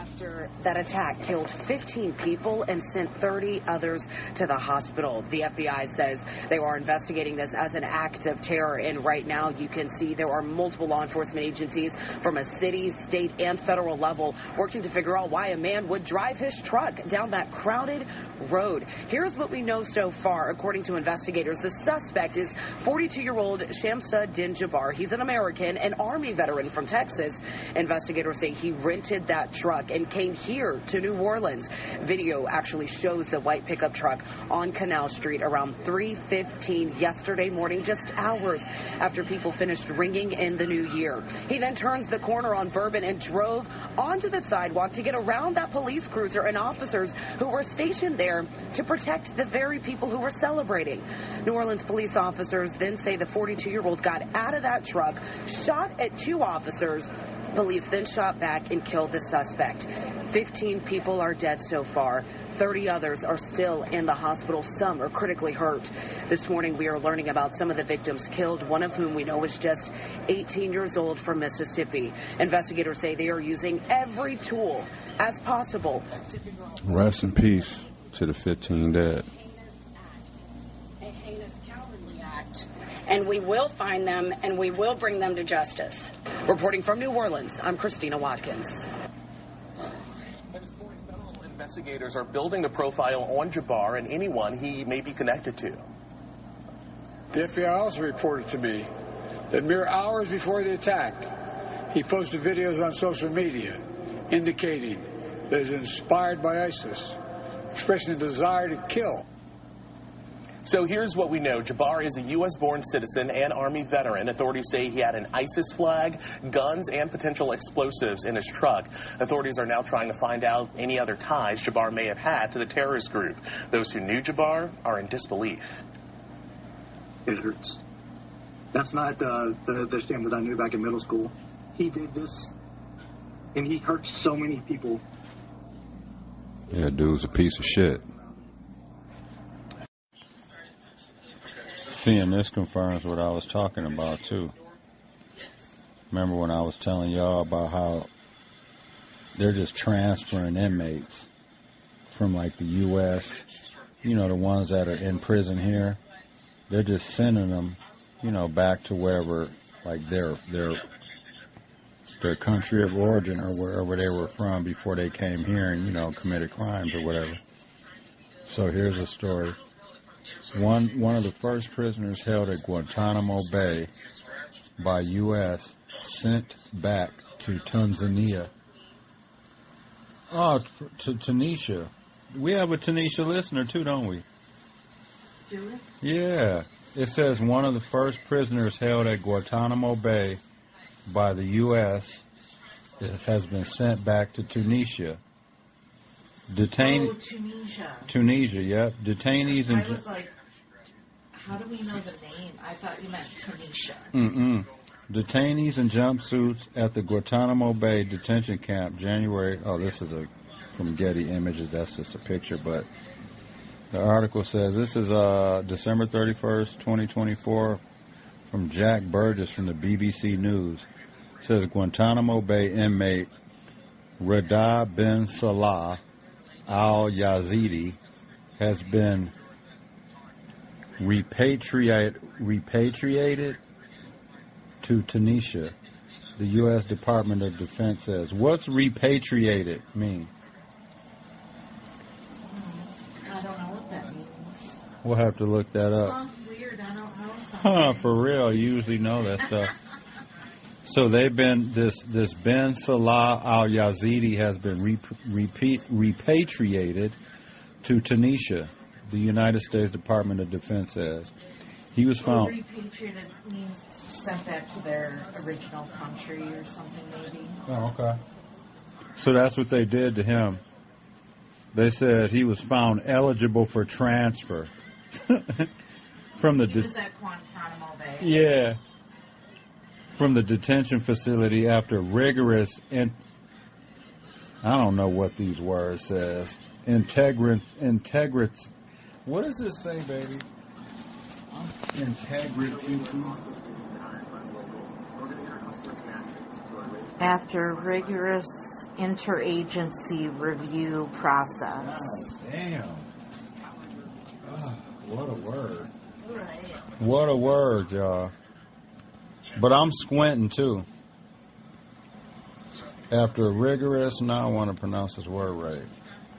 After that attack killed 15 people and sent 30 others to the hospital. The FBI says they are investigating this as an act of terror, and right now you can see there are multiple law enforcement agencies from a city, state, and federal level working to figure out why a man would drive his truck down that crowded road. Here's what we know so far. According to investigators, the suspect is 42-year-old Shamsa Din Jabbar. He's an American, an Army veteran from Texas. Investigators say he rented that truck and came here to New Orleans. Video actually shows the white pickup truck on Canal Street around 3:15 yesterday morning, just hours after people finished ringing in the new year. He then turns the corner on Bourbon and drove onto the sidewalk to get around that police cruiser and officers who were stationed there to protect the very people who were celebrating. New Orleans police officers then say the 42-year-old got out of that truck, shot at 2 officers. Police then shot back and killed the suspect. 15 people are dead so far. 30 others are still in the hospital. Some are critically hurt. This morning, we are learning about some of the victims killed, one of whom we know is just 18 years old from Mississippi. Investigators say they are using every tool as possible to figure out. Rest in peace to the 15 dead. A heinous, cowardly act. And we will find them and we will bring them to justice. Reporting from New Orleans, I'm Christina Watkins. Federal investigators are building the profile on Jabbar and anyone he may be connected to. The FBI also reported to me that mere hours before the attack, he posted videos on social media indicating that he is inspired by ISIS, expressing a desire to kill. So here's what we know. Jabbar is a U.S.-born citizen and Army veteran. Authorities say he had an ISIS flag, guns, and potential explosives in his truck. Authorities are now trying to find out any other ties Jabbar may have had to the terrorist group. Those who knew Jabbar are in disbelief. It hurts. That's not the Stan that I knew back in middle school. He did this, and he hurt so many people. Yeah, dude's a piece of shit. Seeing this confirms what I was talking about, too. Remember when I was telling y'all about how they're just transferring inmates from, like, the U.S., you know, the ones that are in prison here, they're just sending them, you know, back to wherever, like, their country of origin or wherever they were from before they came here and, you know, committed crimes or whatever. So here's a story. One of the first prisoners held at Guantanamo Bay by U.S. sent back to Tanzania. Oh, to Tanisha. We have a Tanisha listener too, don't we? Do we? Yeah. It says one of the first prisoners held at Guantanamo Bay by the U.S. has been sent back to Tunisia. Tunisia. Tunisia, yep. Detainees and... I was like, how do we know the name? I thought you meant Tunisia. Detainees in jumpsuits at the Guantanamo Bay detention camp, January... Oh, this is from Getty Images. That's just a picture, but the article says this is December 31st, 2024, from Jack Burgess from the BBC News. It says Guantanamo Bay inmate Rada bin Salah al-Yazidi has been repatriated to Tunisia, the U.S. Department of Defense says. What's repatriated mean? I don't know what that means. We'll have to look that up. Sounds weird. I don't know something. Huh, for real. You usually know that stuff. So they've been, this Ben Salah al-Yazidi has been repatriated to Tunisia, the United States Department of Defense says. He was found... Repatriated means sent back to their original country or something, maybe. Oh, okay. So that's what they did to him. They said he was found eligible for transfer. From the... He was at Guantanamo Bay. Yeah. From the detention facility after rigorous... I don't know what these words says. Integrity. What does this say, baby? Integrity. After rigorous interagency review process. Oh, damn. Oh, what a word. Right. What a word, y'all. But I'm squinting, too. After rigorous, now I want to pronounce this word right.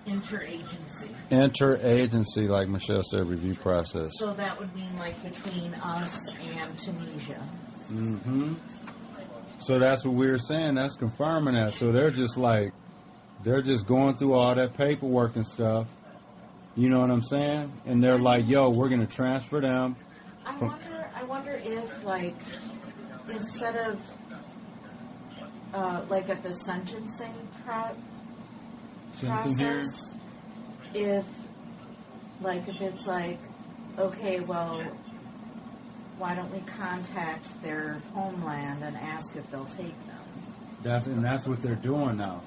Interagency. Interagency, like Michelle said, review process. So that would mean like between us and Tunisia. Mm-hmm. So that's what we were saying. That's confirming that. So they're just going through all that paperwork and stuff. You know what I'm saying? And they're like, yo, we're going to transfer them. I wonder if, like, instead of, like, at the sentencing process, if it's like, okay, well, why don't we contact their homeland and ask if they'll take them? That's what they're doing now,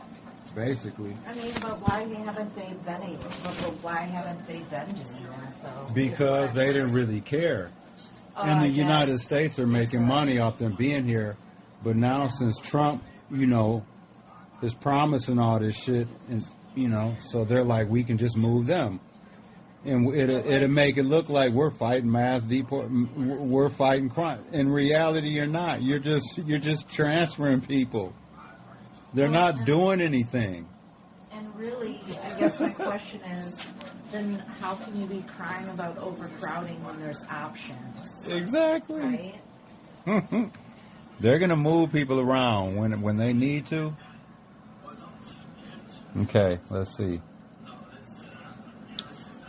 basically. I mean, but why haven't they been able? Why haven't they been doing that though? Because they didn't really care. And the United States are making money off them being here, but now since Trump, is promising all this shit, and so they're like, we can just move them. And it'll make it look like we're fighting mass deport, we're fighting crime. In reality, you're not. You're just transferring people. They're not doing anything. And really, I guess my question is, then how can you be crying about overcrowding when there's options? Exactly. Right? They're gonna move people around when they need to. Okay, let's see.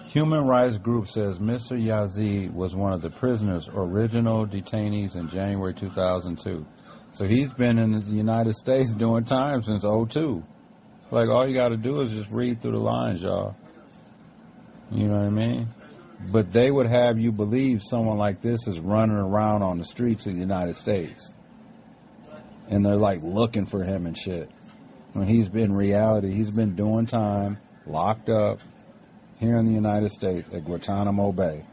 Human rights group says Mr. Yazid was one of the prisoners' original detainees in January 2002. So he's been in the United States doing time since 2002. Like, all you got to do is just read through the lines, y'all. You know what I mean? But they would have you believe someone like this is running around on the streets of the United States. And they're, like, looking for him and shit. When he's been reality, he's been doing time, locked up, here in the United States at Guantanamo Bay,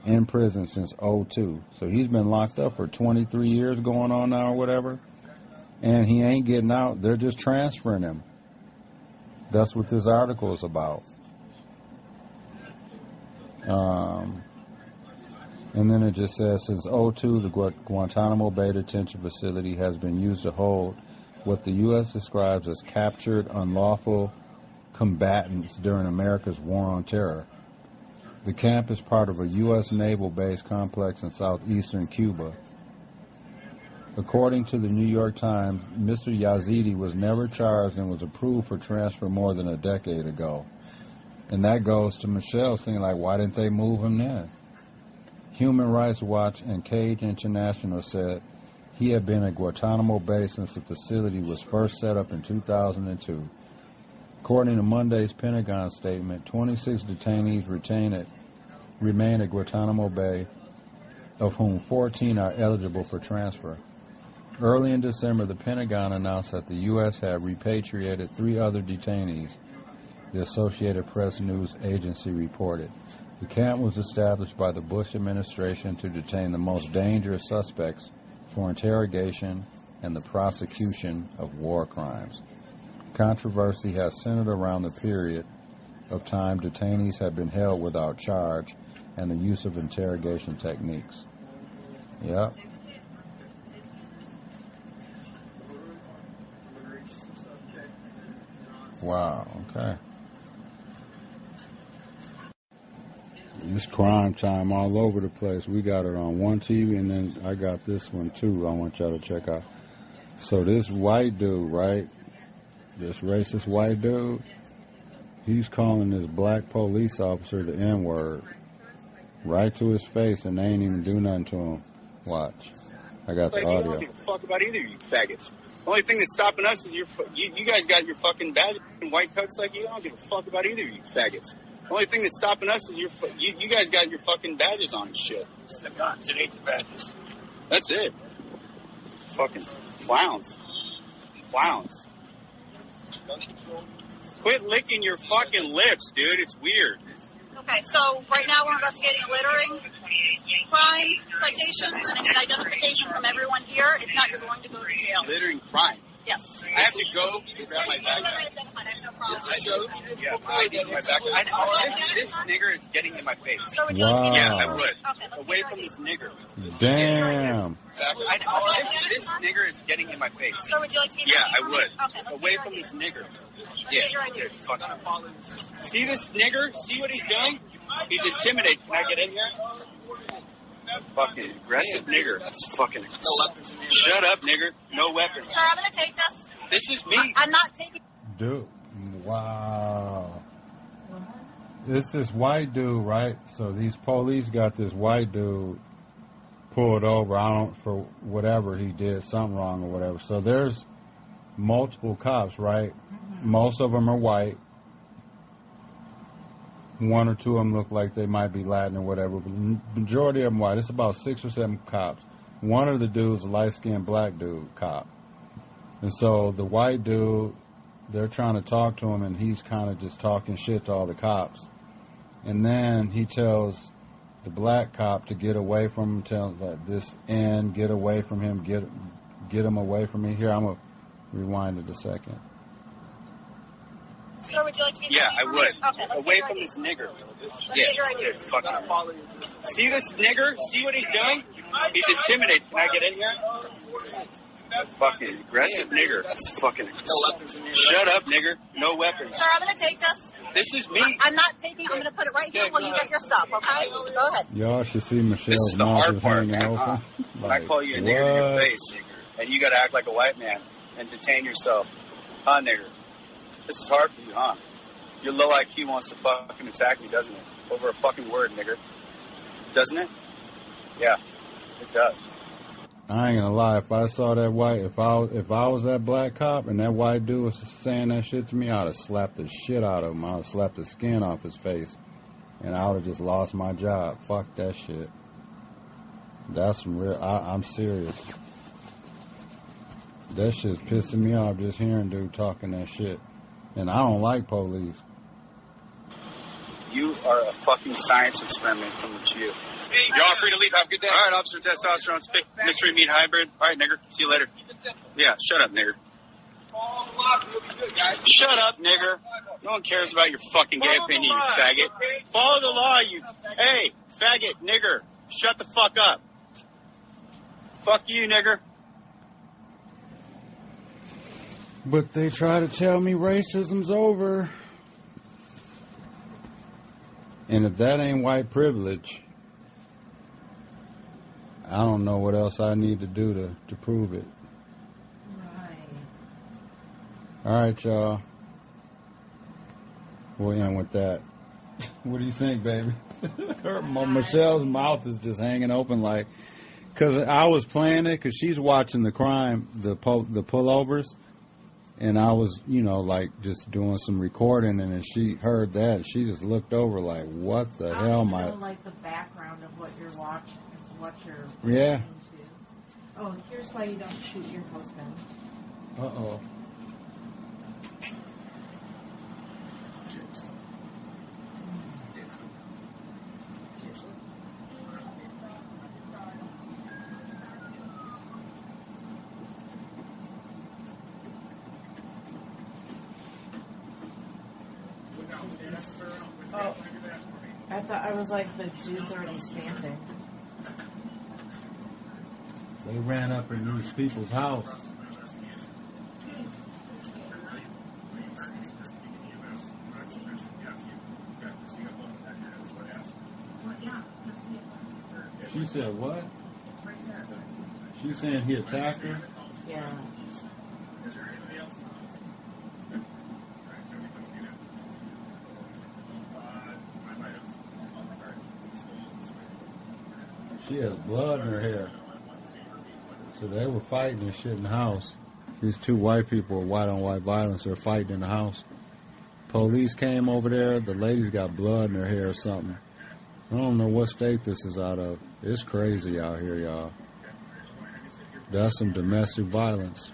in prison since 2002. So he's been locked up for 23 years going on now or whatever, and he ain't getting out. They're just transferring him. That's what this article is about. And then it just says, since 2002, the Guantanamo Bay detention facility has been used to hold what the U.S. describes as captured, unlawful combatants during America's war on terror. The camp is part of a U.S. naval base complex in southeastern Cuba. According to the New York Times, Mr. Yazidi was never charged and was approved for transfer more than a decade ago. And that goes to Michelle saying, like, why didn't they move him then? Human Rights Watch and Cage International said he had been at Guantanamo Bay since the facility was first set up in 2002. According to Monday's Pentagon statement, 26 detainees remain at Guantanamo Bay, of whom 14 are eligible for transfer. Early in December, the Pentagon announced that the U.S. had repatriated 3 other detainees, the Associated Press News Agency reported. The camp was established by the Bush administration to detain the most dangerous suspects for interrogation and the prosecution of war crimes. Controversy has centered around the period of time detainees have been held without charge and the use of interrogation techniques. Yep. Wow, okay. It's crime time all over the place. We got it on one TV, and then I got this one too I want y'all to check out. So this white dude, right? This racist white dude, he's calling this black police officer the N-word right to his face, and they ain't even do nothing to him. Watch. I got the audio. I don't give a fuck about either of you faggots. The only thing that's stopping us is you guys got your fucking badge and white coats like you. I don't give a fuck about either of you faggots. The only thing that's stopping us is you guys got your fucking badges on and shit. It's the guns, it ain't the badges. That's it. Fucking clowns. Clowns. Quit licking your fucking lips, dude. It's weird. Okay, so right now we're investigating a littering crime citations and an identification from everyone here. If not, you're going to go to jail. Littering crime. Yes. I have to go grab my backpack. Yeah, I need my backpack. This nigger is getting in my face. So would you like to get Yeah, I would. Okay, Away from this nigger. Damn. This nigger is getting in my face. So would you like to get Yeah, I would. Okay. Away from this nigger. Yeah. Yeah, fucking. See this nigger? See what he's doing? He's intimidating. Can I get in here? Fucking aggressive nigger. That's fucking. Shut up, nigger. No weapons. Sir, I'm going to take this. This is me. I'm not taking. Dude, wow. It's this white dude, right? So these police got this white dude pulled over. For whatever he did, something wrong or whatever. So there's multiple cops, right? Most of them are white. One or two of them look like they might be Latin or whatever, but majority of them white. It's about 6 or 7 cops. One of the dudes, a light-skinned black dude, cop. And so the white dude, they're trying to talk to him, and he's kind of just talking shit to all the cops. And then he tells the black cop to get away from him, tells like this end, get away from him, get him away from me. Here, I'm going to rewind it a second. Sir, would you like to get? Yeah, I would. Okay. Away from this nigger. Get your ID. Fucking. See this nigger? See what he's doing? He's intimidating. Can I get in here? Fucking aggressive nigger. That's fucking. Shut up, nigger. No weapons. Sir, I'm going to take this. This is me. I'm not taking it. I'm going to put it right here while you get your stuff, okay? Go ahead. Y'all should see Michelle's This is the mouth hard is part, hanging man. open. When I call you a nigger to your face, and you got to act like a white man and detain yourself. Huh, nigger? This is hard for you, huh? Your low IQ wants to fucking attack me, doesn't it? Over a fucking word, nigger. Doesn't it? Yeah, it does. I ain't gonna lie. If I saw that white, if I was that black cop and that white dude was saying that shit to me, I'd have slapped the shit out of him. I'd have slapped the skin off his face, and I would have just lost my job. Fuck that shit. That's some real. I'm serious. That shit's pissing me off just hearing dude talking that shit. And I don't like police. You are a fucking science experiment from the Jew. You're all free to leave. Have a good day. All right, Officer Testosterone, Spick, Mystery Meat Hybrid. All right, nigger. See you later. Yeah, shut up, nigger. Shut up, nigger. No one cares about your fucking gay opinion, you faggot. Follow the law, you... Hey, faggot, nigger. Shut the fuck up. Fuck you, nigger. But they try to tell me racism's over. And if that ain't white privilege, I don't know what else I need to do to prove it. Right. All right, y'all. We'll end with that. What do you think, baby? Michelle's mouth is just hanging open like... Because I was playing it because she's watching the crime, the pullovers. And I was, like just doing some recording, and then she heard that. She just looked over like, what the hell am I... like the background of what you're watching, what you're listening to. Oh, here's why you don't shoot your husband. Uh-oh. Oh, I thought I was like the Jew's already standing. They ran up in these people's house. She said what? She's saying he attacked her? Yeah. She has blood in her hair. So they were fighting and shit in the house. These two white people, white on white violence, they're fighting in the house. Police came over there. The lady's got blood in her hair or something. I don't know what state this is out of. It's crazy out here, y'all. That's some domestic violence.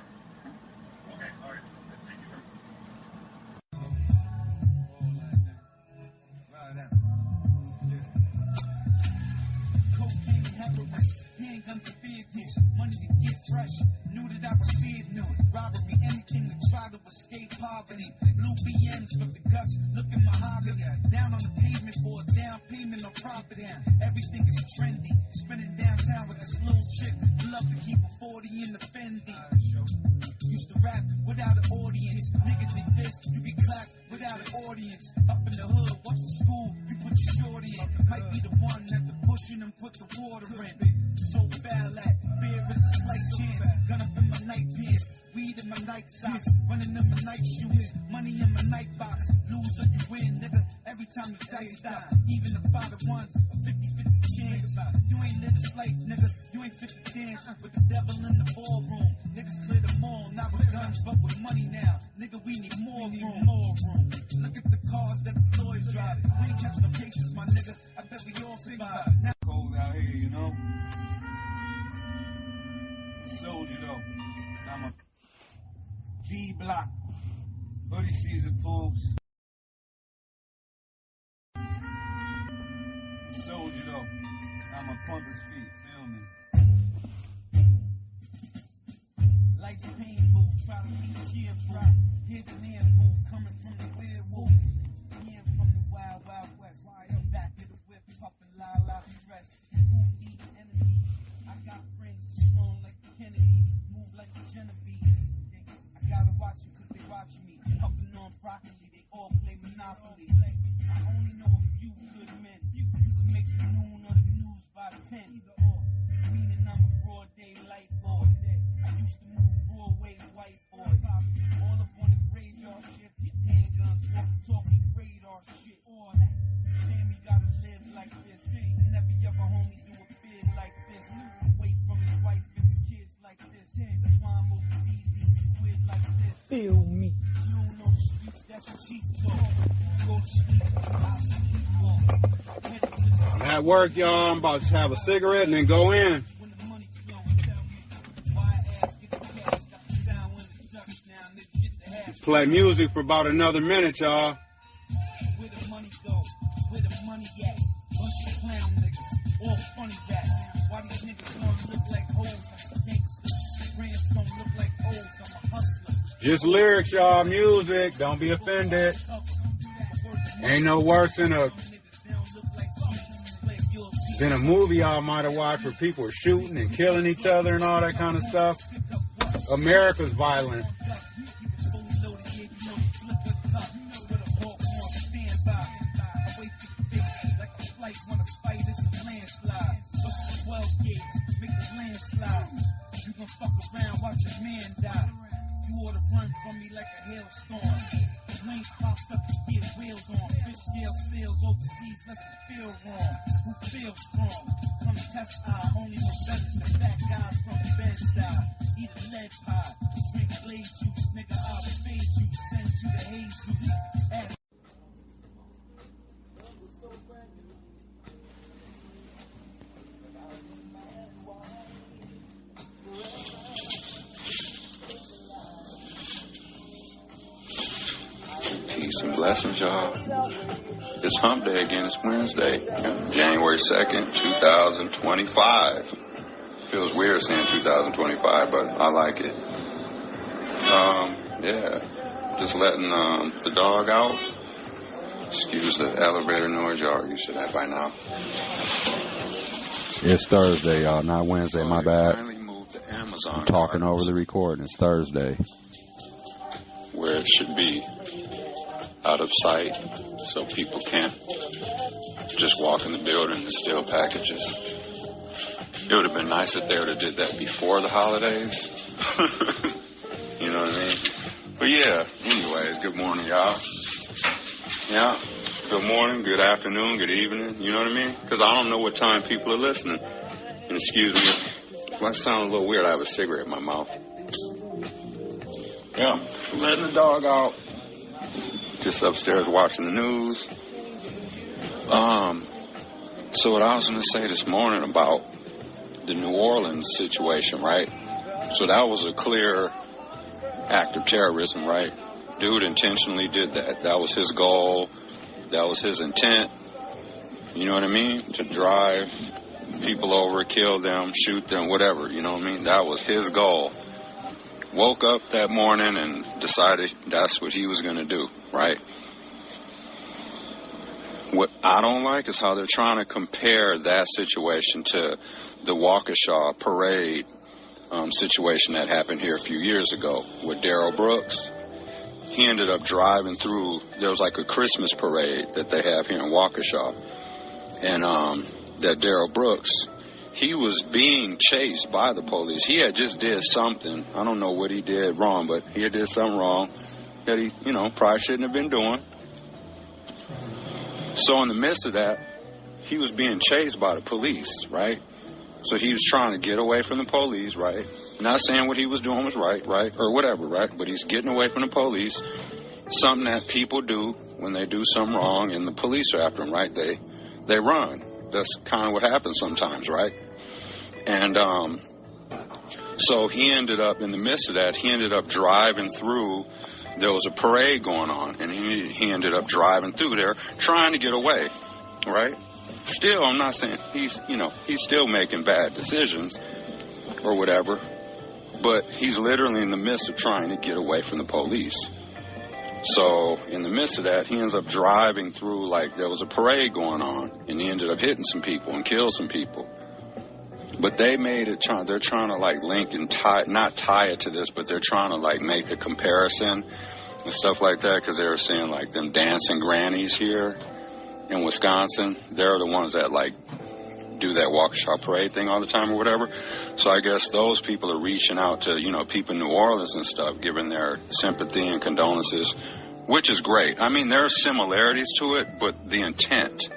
bitch. Money to get fresh. Knew that I would see it new. Robbery, anything to try to escape poverty. Blue BMs, look the guts, look at mahogany. Down on the pavement for a down payment on property. Everything is trendy. Spinning downtown with this little chick. Love to keep a 40 in the Fendi. Used to rap without an audience. Nigga did this, you get clapped without an audience. Up in the hood, watch the school, you put your shorty in. Might be the one that the pushing and put the water in. So foul at, fear is a slight chance. Gun up in my night pants, weed in my night socks, running in my night shoes, money in my night box. Lose or you win, nigga, every time the dice stop. Even the 5 to 1s, a 50-50 chance. You ain't live this life, nigga, you ain't fit to dance with the devil in the ballroom. Niggas clear the mall, not with guns, but with money now. Nigga, we need more room. Look at the cars that the Lloyds drive. We ain't catching no cases, my nigga. I bet we all survive. Now cold out here, you know. Soldier though. I'm a D block. Hoodie season, fools. Soldier though. I'm a pump his feet. Feel me? Life's painful, try to be cheerful. Here's an handful coming from the werewolf. Yeah, from the wild, wild west. Back of the whip, puffin' la stress. Who need enemies? I got friends strong like the Kennedys, move like the Genevieve. I gotta watch them cause they watch me. Puffin' on broccoli, they all play Monopoly. I only know a few good men. You can make the noon or the news by 10. Meaning I'm a broad daylight boy. I used to move Broadway white boys. All up on the graveyard shit. Handguns, walkie-talkie, radar shit. All that. Damn, you gotta live like this. Never ever homie do a bid like this. Away from his wife and his kids like this. That's why I'm overseas eating squid like this. Feel me. You don't know the streets, that's cheap talk. Go to sleep, I'll sleepwalk. At work, y'all. I'm about to have a cigarette and then go in. Play music for about another minute, y'all. Where the money go? Where the money at? Bunch of clown niggas, all funny rats. Why these niggas wanna look like hoes? I'm a gangster. Rams don't look like O's. I'm a hustler. Just lyrics, y'all. Music. Don't be offended. Ain't no worse than a movie y'all might have watched where people are shooting and killing each other and all that kind of stuff. America's violent. Watch a man die. You ought to run from me like a hailstorm. Lanes popped up to get wheeled on. Fish scale sails overseas, lets it feel wrong. Who feels strong? Come test eye. Only one better the fat guy from Bed-Stuy. Eat a lead pie. Drink blade juice. Nigga, I'll fade you. Send you to Jesus. Peace and blessings, y'all. It's hump day again. It's Wednesday, January 2nd, 2025. Feels weird saying 2025, but I like it. Yeah, just letting the dog out. Excuse the elevator noise. Y'all are used to that by now. It's Thursday, y'all, not Wednesday. My bad. Amazon I'm talking over the recording. It's Thursday. Where it should be. Out of sight, so people can't just walk in the building and steal packages. It would have been nice if they would have did that before the holidays. You know what I mean? But yeah, anyways, good morning, y'all. Yeah, good morning, good afternoon, good evening, you know what I mean? Because I don't know what time people are listening. And excuse me if I sound a little weird, I have a cigarette in my mouth. Yeah, letting the dog out. Just upstairs watching the news. So what I was going to say this morning about the New Orleans situation, right? So that was a clear act of terrorism, right? Dude intentionally did that. That was his goal. That was his intent. You know what I mean? To drive people over, kill them, shoot them, whatever, you know what I mean? That was his goal. Woke up that morning and decided that's what he was going to do, right? What I don't like is how they're trying to compare that situation to the Waukesha parade situation that happened here a few years ago with Darrell Brooks. He ended up driving through, there was like a Christmas parade that they have here in Waukesha. And that Darrell Brooks, he was being chased by the police. He had just did something. I don't know what he did wrong, but he did something wrong that he, you know, probably shouldn't have been doing. So in the midst of that, he was being chased by the police, right? So he was trying to get away from the police, right? Not saying what he was doing was right, or whatever, right? But he's getting away from the police. Something that people do when they do something wrong and the police are after them, right? They run. That's kind of what happens sometimes, right? And so he ended up, in the midst of that, he ended up driving through. There was a parade going on, and he ended up driving through there trying to get away, right? Still, I'm not saying he's still making bad decisions or whatever, but he's literally in the midst of trying to get away from the police. So in the midst of that, he ends up driving through, like there was a parade going on, and he ended up hitting some people and killed some people. But they made it, they're trying to like link and not tie it to this, but they're trying to like make the comparison and stuff like that, because they were saying like them dancing grannies here in Wisconsin, they're the ones that like do that Waukesha parade thing all the time or whatever. So I guess those people are reaching out to, you know, people in New Orleans and stuff, giving their sympathy and condolences, which is great. I mean, there are similarities to it, but the intent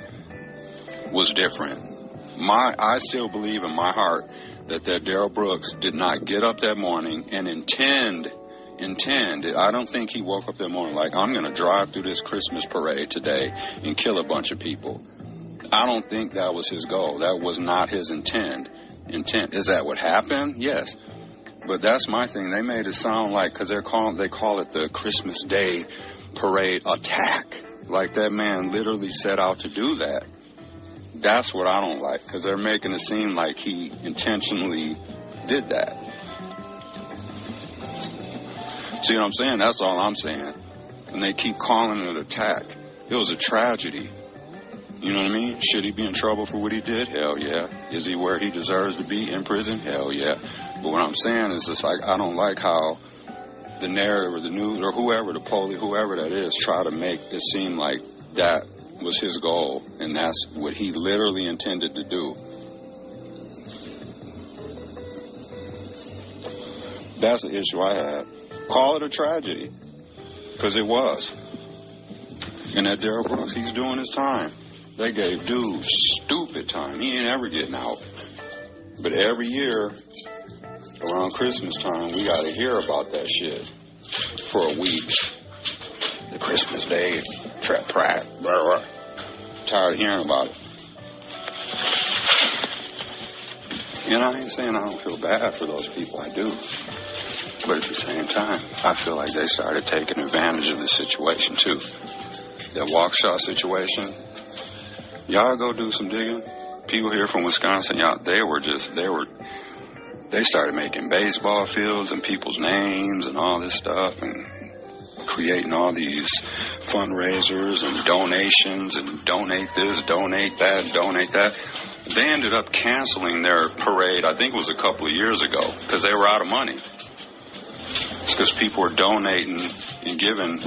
was different. I still believe in my heart that Darrell Brooks did not get up that morning and intend. I don't think he woke up that morning like, I'm going to drive through this Christmas parade today and kill a bunch of people. I don't think that was his goal. That was not his intent. Is that what happened? Yes. But that's my thing. They made it sound like, because they call it the Christmas Day parade attack. Like that man literally set out to do that. That's what I don't like, because they're making it seem like he intentionally did that. See what I'm saying? That's all I'm saying. And they keep calling it an attack. It was a tragedy. You know what I mean? Should he be in trouble for what he did? Hell yeah. Is he where he deserves to be, in prison? Hell yeah. But what I'm saying is just like, I don't like how the narrative or the news or whoever, the police, whoever that is, try to make it seem like that was his goal and that's what he literally intended to do. That's the issue I had. Call it a tragedy, because it was. And that Darrell Brooks, he's doing his time. They gave dude stupid time. He ain't ever getting out. But every year, around Christmas time, we got to hear about that shit for a week. The Christmas Day, trap, blah, blah. Tired of hearing about it. And I ain't saying I don't feel bad for those people. I do. But at the same time, I feel like they started taking advantage of the situation too. That Waukesha situation, y'all go do some digging. People here from Wisconsin, y'all, they started making baseball fields and people's names and all this stuff and creating all these fundraisers and donations and donate this, donate that, donate that. They ended up canceling their parade, I think it was a couple of years ago, because they were out of money. It's because people were donating and giving,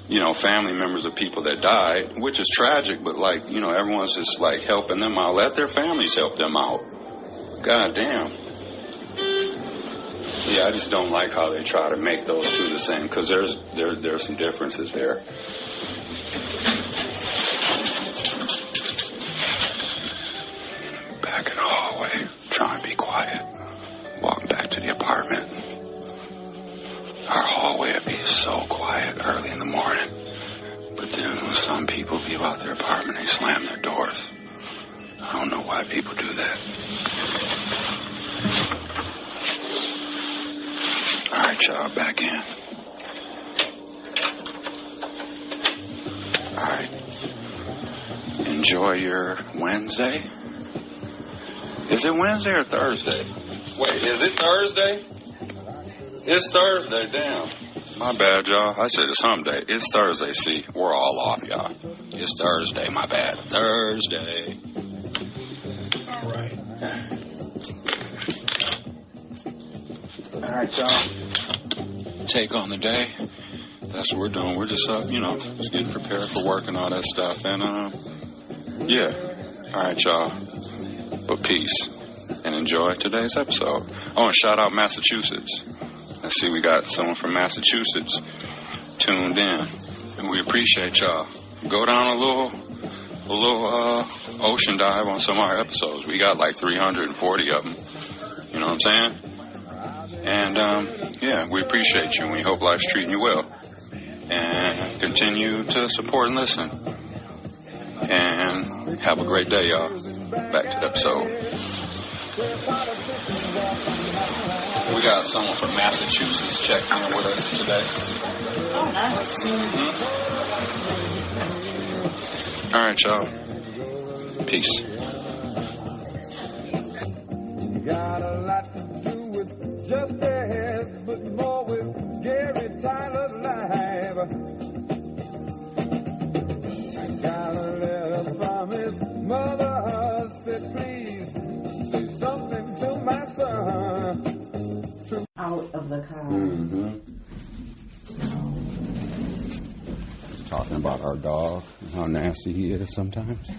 you know, family members of people that died, which is tragic, but like, you know, everyone's just like helping them out. Let their families help them out. God damn. Yeah, I just don't like how they try to make those two the same, because there's some differences there. Back in the hallway, trying to be quiet. Walk back to the apartment. Our hallway would be so quiet early in the morning. But then when some people leave out their apartment, they slam their doors. I don't know why people do that. All right, y'all, back in. All right. Enjoy your Wednesday. Is it Wednesday or Thursday? Wait, is it Thursday? It's Thursday, damn. My bad, y'all. I said it's hump day. It's Thursday, see? We're all off, y'all. It's Thursday, my bad. Thursday. All right. All right, y'all. Take on the day. That's what we're doing. We're just up, just getting prepared for work and all that stuff. And, yeah. All right, y'all. But peace. And enjoy today's episode. I want to shout out Massachusetts. I see we got someone from Massachusetts tuned in. And we appreciate y'all. Go down a little ocean dive on some of our episodes. We got like 340 of them. You know what I'm saying? And, yeah, we appreciate you. And we hope life's treating you well. And continue to support and listen. And have a great day, y'all. Back to the episode. We got someone from Massachusetts checking in with us today. Oh, nice. All right, y'all. Peace. Got a lot to do with just dance, but more with Gary Tyler's live. I got a letter from his mother, said please say something to my son. Out of the car. Mm-hmm. Talking about our dog and how nasty he is sometimes.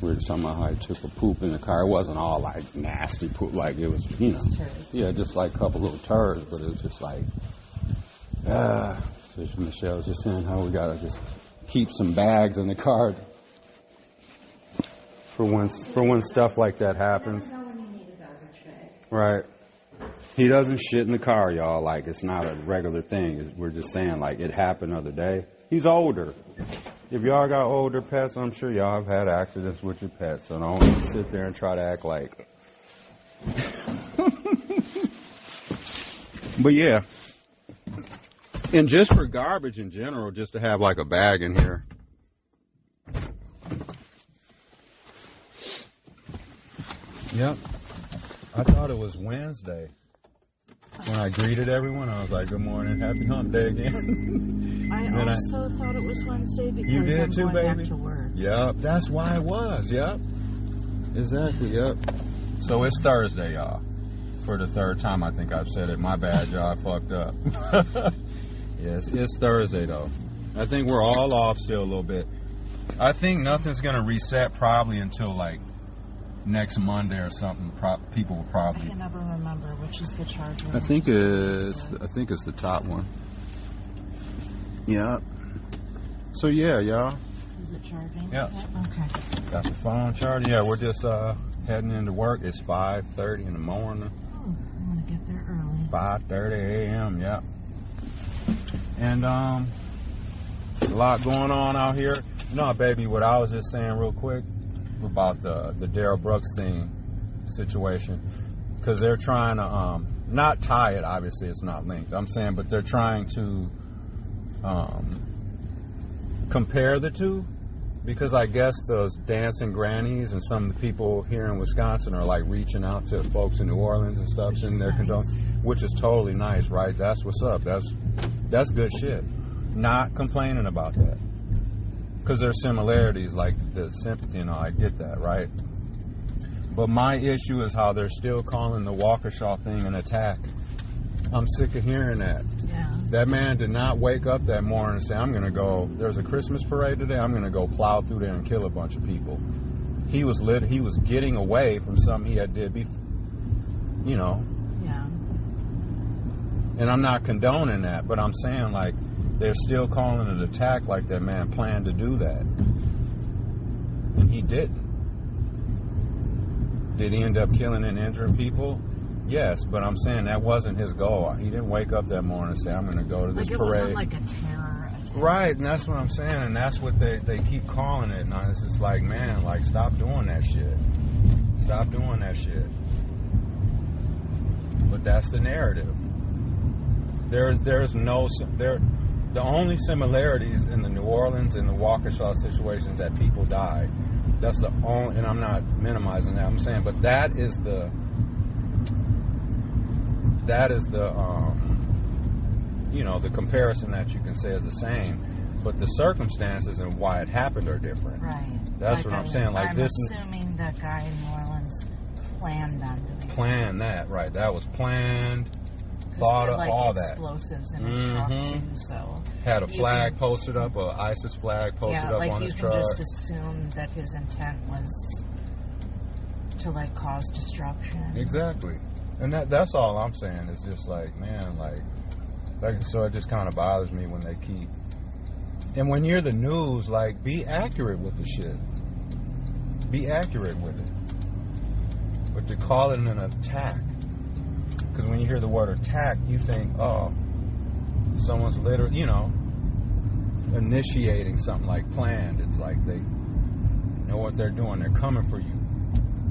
We were just talking about how he took a poop in the car. It wasn't all like nasty poop, like it was, yeah, just like a couple little turds, but it was just like, so Michelle was just saying how we gotta just keep some bags in the car for when stuff like that happens. Right. He doesn't shit in the car, y'all. Like, it's not a regular thing. We're just saying, like, it happened the other day. He's older. If y'all got older pets, I'm sure y'all have had accidents with your pets. So don't sit there and try to act like. But yeah. And just for garbage in general, just to have like a bag in here. Yep. I thought it was Wednesday. When I greeted everyone, I was like, good morning, happy hump day again. I also thought it was Wednesday because you did I'm too, going baby? back to work. Yep, that's why it was, yep. Exactly, yep. So it's Thursday, y'all. For the third time I think I've said it. My bad, y'all, I fucked up. Yes, it's Thursday, though. I think we're all off still a little bit. I think nothing's going to reset probably until, like, next Monday or something. People will probably. I can never remember which is the charger. I think it's the top one. Yeah. So yeah, y'all. Is it charging? Yeah. Okay. Got your phone charged? Yeah, we're just heading into work. It's 5:30 in the morning. Oh, I'm gonna get there early. 5:30 a.m. Yeah. And a lot going on out here. No, baby. What I was just saying real quick about the Darrell Brooks thing situation, because they're trying to not tie it, obviously it's not linked, I'm saying, but they're trying to compare the two, because I guess those dancing grannies and some of the people here in Wisconsin are like reaching out to folks in New Orleans and stuff, and they're which is totally nice, right? That's what's up. That's good shit. Not complaining about that. Because there's similarities, like the sympathy, I get that, right? But my issue is how they're still calling the Waukesha thing an attack. I'm sick of hearing that. Yeah. That man did not wake up that morning and say, I'm going to go, there's a Christmas parade today, I'm going to go plow through there and kill a bunch of people. He was getting away from something he had did before, Yeah. And I'm not condoning that, but I'm saying, like, they're still calling it an attack like that man planned to do that. And he didn't. Did he end up killing and injuring people? Yes, but I'm saying that wasn't his goal. He didn't wake up that morning and say, I'm going to go to this parade. It wasn't like a terror attack. Right, and that's what I'm saying, and that's what they keep calling it. And it's just like, man, like, stop doing that shit. Stop doing that shit. But that's the narrative. The only similarities in the New Orleans and the Waukesha situations that people died. That's the only, and I'm not minimizing that. I'm saying, but that is the you know, the comparison that you can say is the same. But the circumstances and why it happened are different. Right. That's what I'm saying. Like, I'm this assuming the guy in New Orleans planned on doing planned that, right? That was planned. Thought of like all that. Explosives in his truck too, so had a flag posted up, a ISIS flag posted up on his truck. Yeah, like you can just assume that his intent was to like cause destruction. Exactly, and that's all I'm saying. It's just like, man, like so it just kind of bothers me when they keep. And when you're the news, like, be accurate with the shit. Be accurate with it. But to call it an attack. Because when you hear the word attack, you think, oh, someone's literally, you know, initiating something like planned. It's like they know what they're doing. They're coming for you.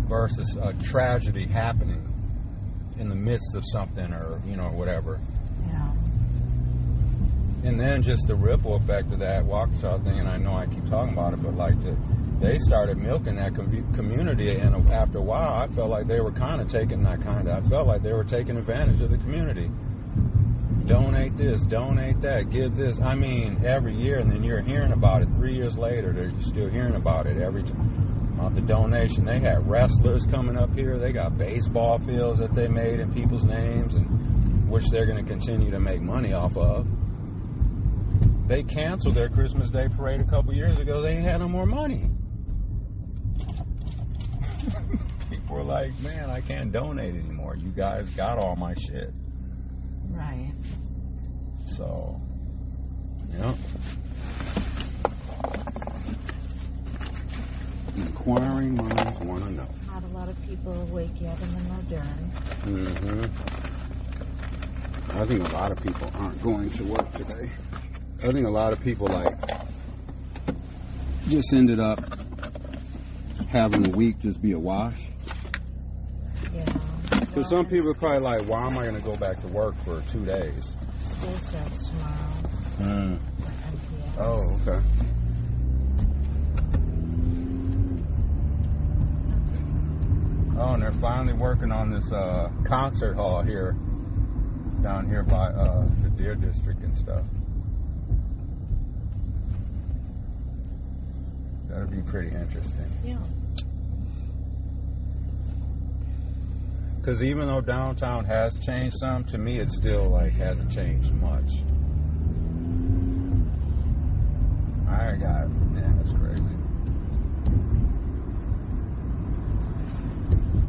Versus a tragedy happening in the midst of something or, you know, whatever. Yeah. And then just the ripple effect of that Waukesha thing, and I know I keep talking about it, but like they started milking that community, and after a while, I felt like they were I felt like they were taking advantage of the community. Donate this, donate that, give this. I mean, every year, and then you're hearing about it 3 years later. You're still hearing about it every time. About the donation. They had wrestlers coming up here. They got baseball fields that they made in people's names, and which they're going to continue to make money off of. They canceled their Christmas Day parade a couple years ago. They ain't had no more money. People were like, man, I can't donate anymore. You guys got all my shit. Right. So, yeah. Inquiring minds want to know. Not a lot of people awake yet in the modern. Mm-hmm. I think a lot of people aren't going to work today. I think a lot of people, like, just ended up having the week just be a wash. Yeah. Because some people are probably like, why am I going to go back to work for 2 days? School starts tomorrow. Oh, okay. Oh, and they're finally working on this concert hall here, down here by the Deer District and stuff. That'll be pretty interesting. Yeah. Because even though downtown has changed some, to me it still like hasn't changed much. That's crazy.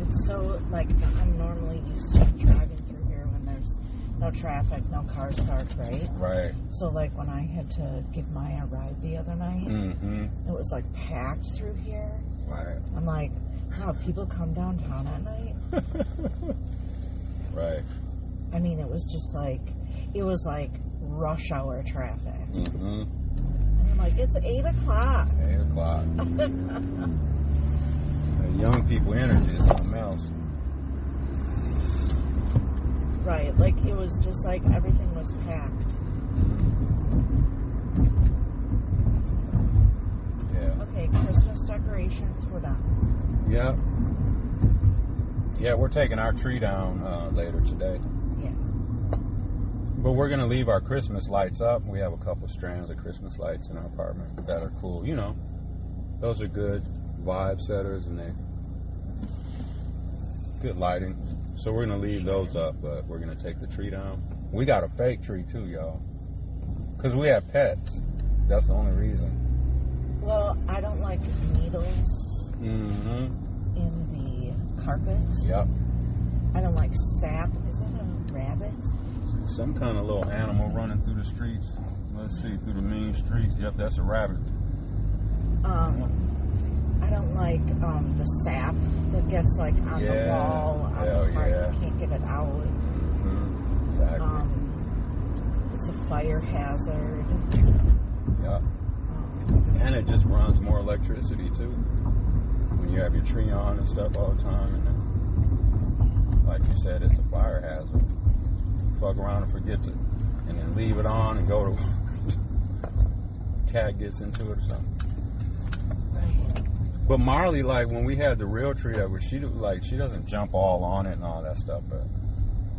It's so, like, I'm normally used to driving through here when there's no traffic, no cars parked, right? Right. So, like, when I had to give Maya a ride the other night, it was, like, packed through here. Right. I'm like, wow, people come downtown at night? Right. I mean, it was just like, rush hour traffic. And I'm like, it's 8 o'clock. 8 o'clock. The young people energy is something else. Right, like, it was just like everything was packed. Yeah. Okay, Christmas decorations, we're done. Yep. Yeah, we're taking our tree down later today. Yeah. But we're going to leave our Christmas lights up. We have a couple strands of Christmas lights in our apartment that are cool. You know, those are good vibe setters and they good lighting. So we're going to leave those up, but we're going to take the tree down. We got a fake tree too, y'all. Because we have pets. That's the only reason. Well, I don't like needles in the carpet. Yep. I don't like sap. Is that a rabbit? Some kind of little animal running through the streets. Let's see, through the main streets. Yep, that's a rabbit. I don't like the sap that gets like on the wall on the car. You can't get it out. Exactly. It's a fire hazard. Yep. And it just runs more electricity too. When you have your tree on and stuff all the time, and then, like you said, it's a fire hazard. Fuck around and forget to, and then leave it on and go to cat gets into it or something. But Marley, like when we had the real tree up, she doesn't jump all on it and all that stuff. But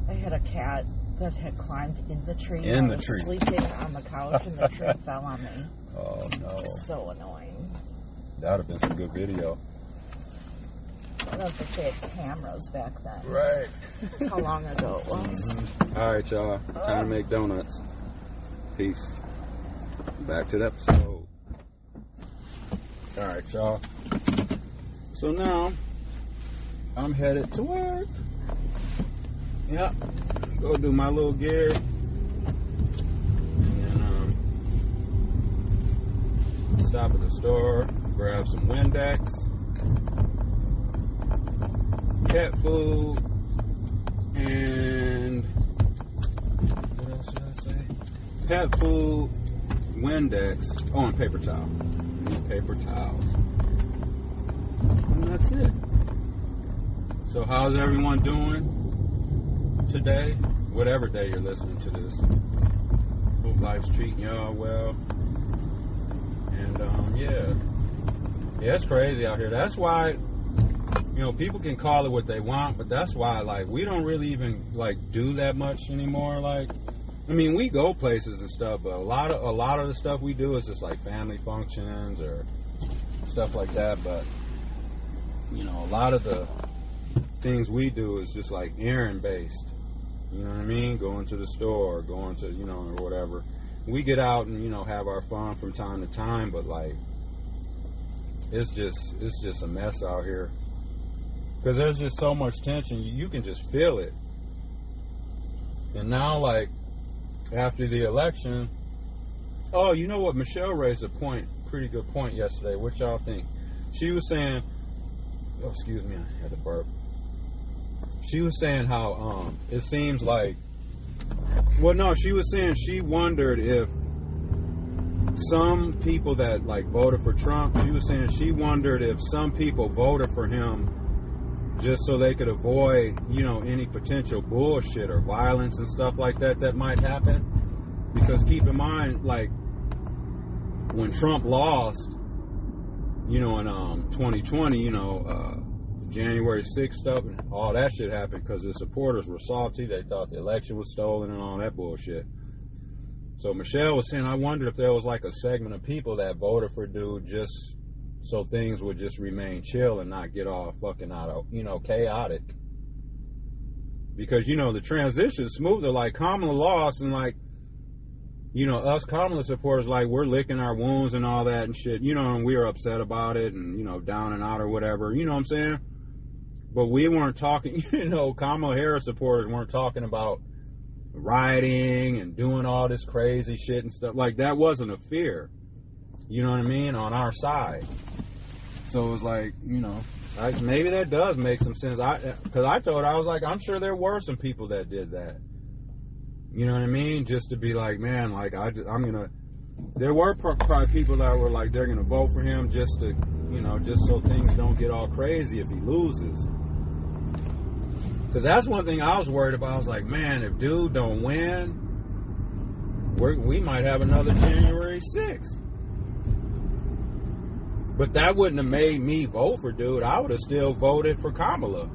I had a cat that had climbed in the tree. In the was tree. Sleeping on the couch, and the tree fell on me. Oh no! So annoying. That would have been some good video. I don't think they had cameras back then. Right. That's how long ago it was. Mm-hmm. All right, y'all. Time to make donuts. Peace. Back to the episode. All right, y'all. So now I'm headed to work. Yep. Go do my little gig. And then stop at the store, grab some Windex, cat food, and what else did I say? Pet food, Windex, and paper towel. Paper towels. And that's it. So how's everyone doing today? Whatever day you're listening to this. Hope life's treating y'all well. And yeah, it's crazy out here. That's why, people can call it what they want, but that's why, like, we don't really even, like, do that much anymore. Like, I mean, we go places and stuff, but a lot of the stuff we do is just, like, family functions or stuff like that. But, a lot of the things we do is just, like, errand-based. You know what I mean? Going to the store, going to, or whatever. We get out and, have our fun from time to time, but, like, it's just a mess out here. Because there's just so much tension. You can just feel it. And now, like, after the election... Oh, you know what? Michelle raised a pretty good point yesterday. What y'all think? She was saying... Oh, excuse me. I had to burp. She was saying how it seems like... Well, no, she was saying she wondered if some people that, like, voted for Trump, she was saying she wondered if some people voted for him just so they could avoid, any potential bullshit or violence and stuff like that might happen. Because keep in mind, like, when Trump lost, in 2020, January 6th stuff and all that shit happened because his supporters were salty. They thought the election was stolen and all that bullshit. So Michelle was saying, I wondered if there was, like, a segment of people that voted for dude just so things would just remain chill and not get all fucking out of, chaotic. Because, the transition's smoother. Like, Kamala lost and, like, us Kamala supporters, like, we're licking our wounds and all that and shit, and we were upset about it and, down and out or whatever, you know what I'm saying? But we weren't talking, Kamala Harris supporters weren't talking about rioting and doing all this crazy shit and stuff. Like, that wasn't a fear, you know what I mean, on our side. So it was like, maybe that does make some sense. Because I told her, I was like, I'm sure there were some people that did that. You know what I mean? Just to be like, man, like, there were probably people that were like, they're going to vote for him just to, just so things don't get all crazy if he loses. Because that's one thing I was worried about. I was like, man, if dude don't win, we might have another January 6th. But that wouldn't have made me vote for dude. I would have still voted for Kamala.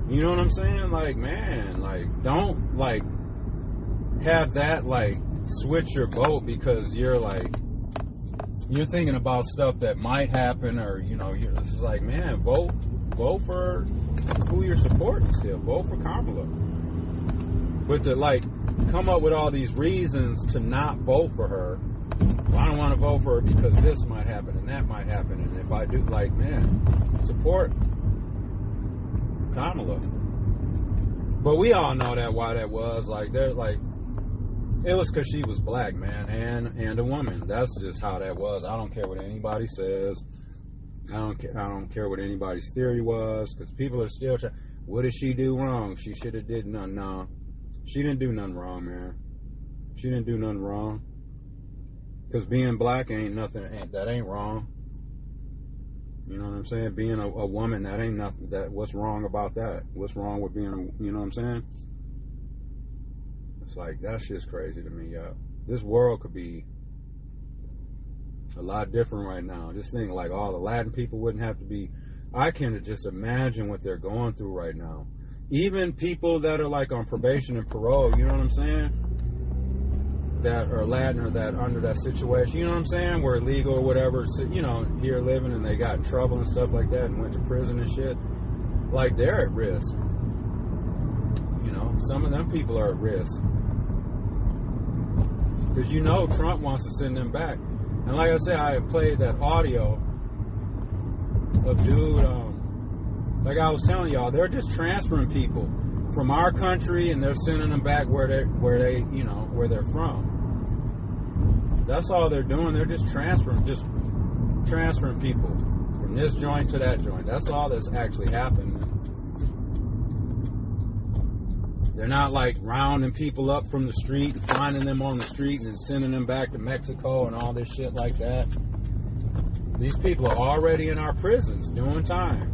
You know what I'm saying? Like, man, like, don't, like, have that, like, switch your vote because you're, like, you're thinking about stuff that might happen or, you're just like, man, vote for who you're supporting still. Vote for Kamala. But to, like, come up with all these reasons to not vote for her, well, I don't want to vote for her because this might happen and that might happen. And if I do, like, man, support Kamala. But we all know why that was. Like, they're like, it was because she was black, man, and a woman. That's just how that was. I don't care what anybody says. I don't care what anybody's theory was, because people are still trying. What did she do wrong? She should have did nothing. No, she didn't do nothing wrong, man. She didn't do nothing wrong. Because being black ain't nothing. That ain't wrong. You know what I'm saying? Being a woman, that ain't nothing. What's wrong about that? What's wrong with being you know what I'm saying? It's like, that shit's crazy to me, y'all. This world could be a lot different right now. Just think like all the Latin people wouldn't have to be. I can just imagine what they're going through right now. Even people that are like on probation and parole, you know what I'm saying? That are Latin or that under that situation, you know what I'm saying? Where illegal or whatever, you know, here living and they got in trouble and stuff like that and went to prison and shit. Like they're at risk. You know, some of them people are at risk. Because you know Trump wants to send them back. And like I said, I played that audio of dude, like I was telling y'all, they're just transferring people from our country and they're sending them back where they you know, where they're from. That's all they're doing. They're just transferring people from this joint to that joint. That's all that's actually happened. They're not like rounding people up from the street and finding them on the street and then sending them back to Mexico and all this shit like that. These people are already in our prisons doing time.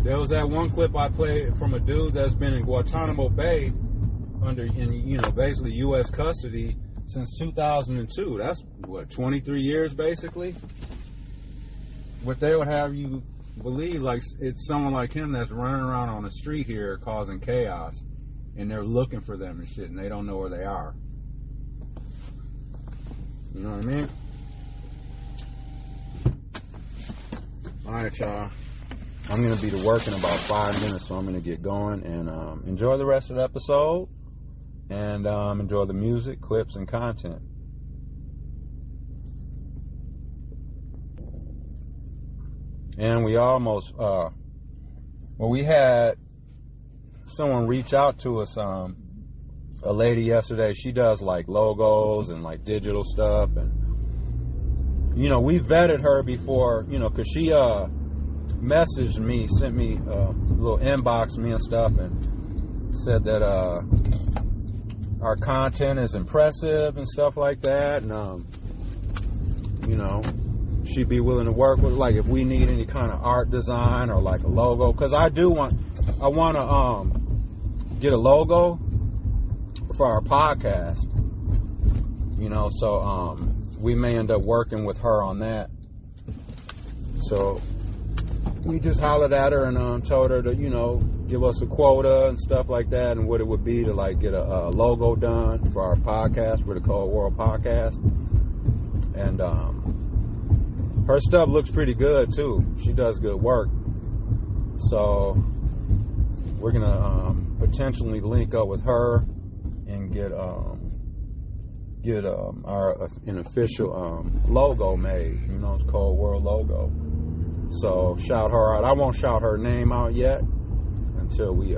There was that one clip I played from a dude that's been in Guantanamo Bay in basically U.S. custody since 2002. That's what, 23 years basically. What they would have you believe, like it's someone like him that's running around on the street here causing chaos, and they're looking for them and shit, and they don't know where they are. You know what I mean? All right, y'all. I'm going to be to work in about 5 minutes, so I'm going to get going and enjoy the rest of the episode and enjoy the music, clips, and content. And we almost, we had someone reach out to us, a lady yesterday. She does like logos and like digital stuff. And, you know, we vetted her before, you know, because she messaged me, sent me a little inbox me and stuff, and said that our content is impressive and stuff like that. And, you know, she'd be willing to work with, like, if we need any kind of art design or like a logo, because I want to get a logo for our podcast, you know, so we may end up working with her on that. So we just hollered at her and told her to, you know, give us a quota and stuff like that, and what it would be to like get a logo done for our podcast, for the Cold World Podcast. And her stuff looks pretty good too. She does good work. So we're gonna potentially link up with her and get an official logo made. You know, it's Cold World logo. So shout her out. I won't shout her name out yet until we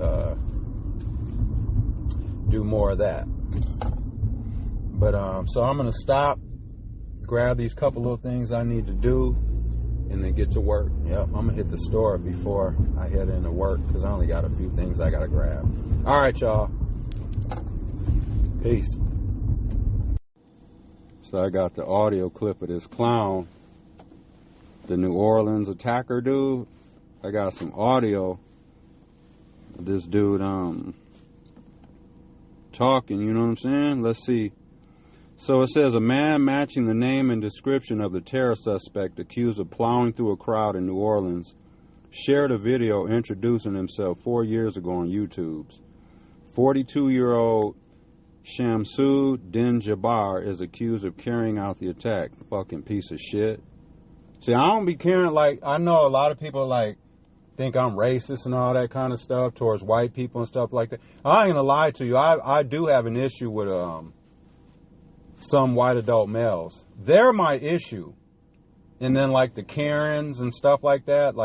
do more of that. But so I'm gonna stop, grab these couple little things I need to do, and then get to work. Yep, I'm gonna hit the store before I head into work because I only got a few things I gotta grab. All right, y'all. Peace. So I got the audio clip of this clown, the New Orleans attacker dude. I got some audio of this dude talking, you know what I'm saying? Let's see. So it says, a man matching the name and description of the terror suspect accused of plowing through a crowd in New Orleans shared a video introducing himself 4 years ago on YouTube. 42-year-old Shamsud Din Jabbar is accused of carrying out the attack. Fucking piece of shit. See, I don't be caring, like, I know a lot of people, like, think I'm racist and all that kind of stuff towards white people and stuff like that. I ain't gonna lie to you. I do have an issue with some white adult males. They're my issue. And then, like, the Karens and stuff like that,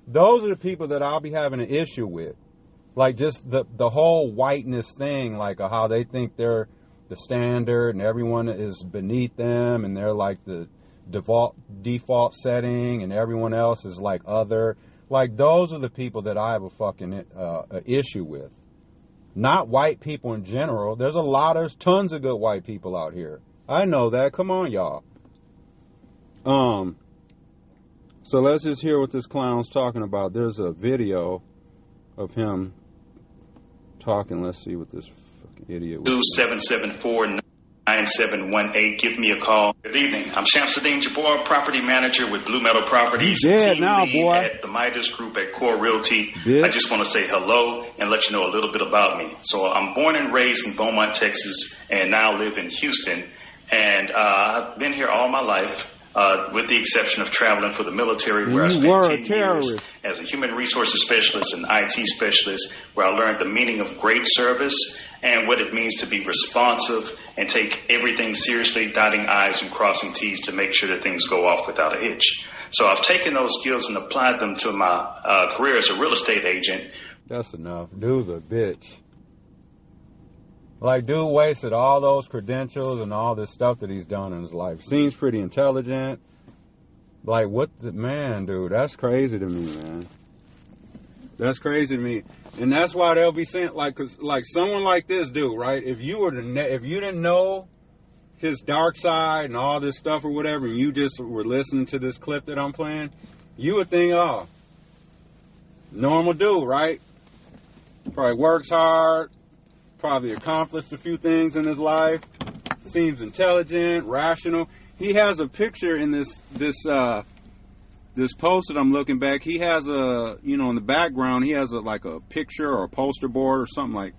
those are the people that I'll be having an issue with. Like, just the whole whiteness thing, like, how they think they're the standard and everyone is beneath them and they're, like, the default setting and everyone else is, like, other. Like, those are the people that I have a fucking issue with. Not white people in general. There's tons of good white people out here. I know that. Come on, y'all. So let's just hear what this clown's talking about. There's a video of him talking. Let's see what this fucking idiot was. 774-9 9718. Give me a call. Good evening. I'm Shamsuddin Jabbar, property manager with Blue Meadow Properties. You dead team now, lead boy. at the Midas Group at Core Realty. Bitch. I just want to say hello and let you know a little bit about me. So I'm born and raised in Beaumont, Texas, and now live in Houston. And I've been here all my life. With the exception of traveling for the military, where I spent 10 years as a human resources specialist and IT specialist, where I learned the meaning of great service and what it means to be responsive and take everything seriously, dotting I's and crossing T's to make sure that things go off without a hitch. So I've taken those skills and applied them to my career as a real estate agent. That's enough. Dude's a bitch. Like, dude wasted all those credentials and all this stuff that he's done in his life. Seems pretty intelligent. Like, what the, man, dude, that's crazy to me, man. That's crazy to me. And that's why they'll be saying, like, cause, like, someone like this dude, right? If you didn't know his dark side and all this stuff or whatever, and you just were listening to this clip that I'm playing, you would think, oh, normal dude, right? Probably works hard. Probably accomplished a few things in his life. Seems intelligent, rational. He has a picture in this post that I'm looking back. He has a, in the background, he has like a picture or a poster board or something like,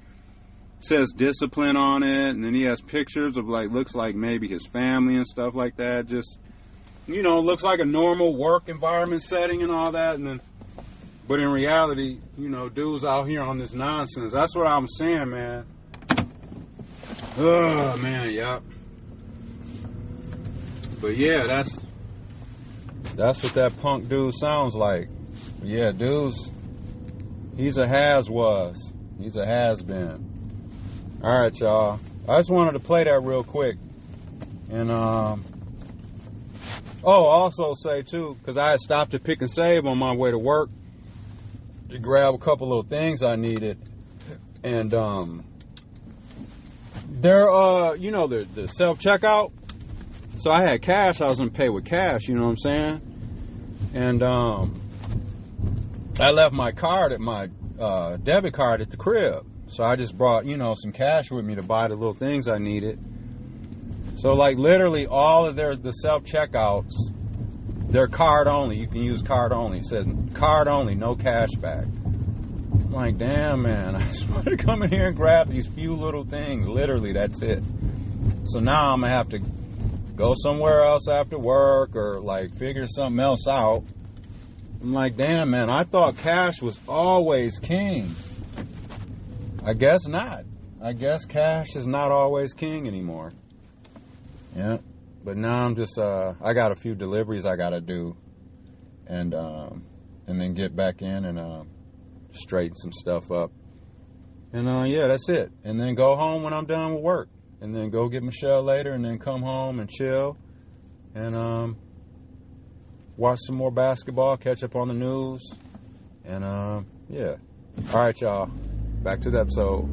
says discipline on it. And then he has pictures of looks like maybe his family and stuff like that. Just, looks like a normal work environment setting and all that. And then, but in reality, dudes out here on this nonsense. That's what I'm saying, man. Oh, man, yep. But yeah, that's what that punk dude sounds like. Yeah, dudes, he's a has-was. He's a has-been. All right, y'all. I just wanted to play that real quick. And, also say, too, because I had stopped at Pick and Save on my way to work to grab a couple little things I needed, and they're the self-checkout. So I had cash. I was gonna pay with cash. You know what I'm saying? And I left my card at my debit card at the crib. So I just brought some cash with me to buy the little things I needed. So literally all of the self-checkouts, they're card only. You can use card only. It says card only, no cash back. I'm like, damn, man. I just want to come in here and grab these few little things. Literally, that's it. So now I'm going to have to go somewhere else after work or figure something else out. I'm like, damn, man. I thought cash was always king. I guess not. I guess cash is not always king anymore. Yeah. But now I'm just, I got a few deliveries I got to do and then get back in and straighten some stuff up. And, yeah, that's it. And then go home when I'm done with work. And then go get Michelle later and then come home and chill and watch some more basketball, catch up on the news. And, yeah. All right, y'all. Back to the episode.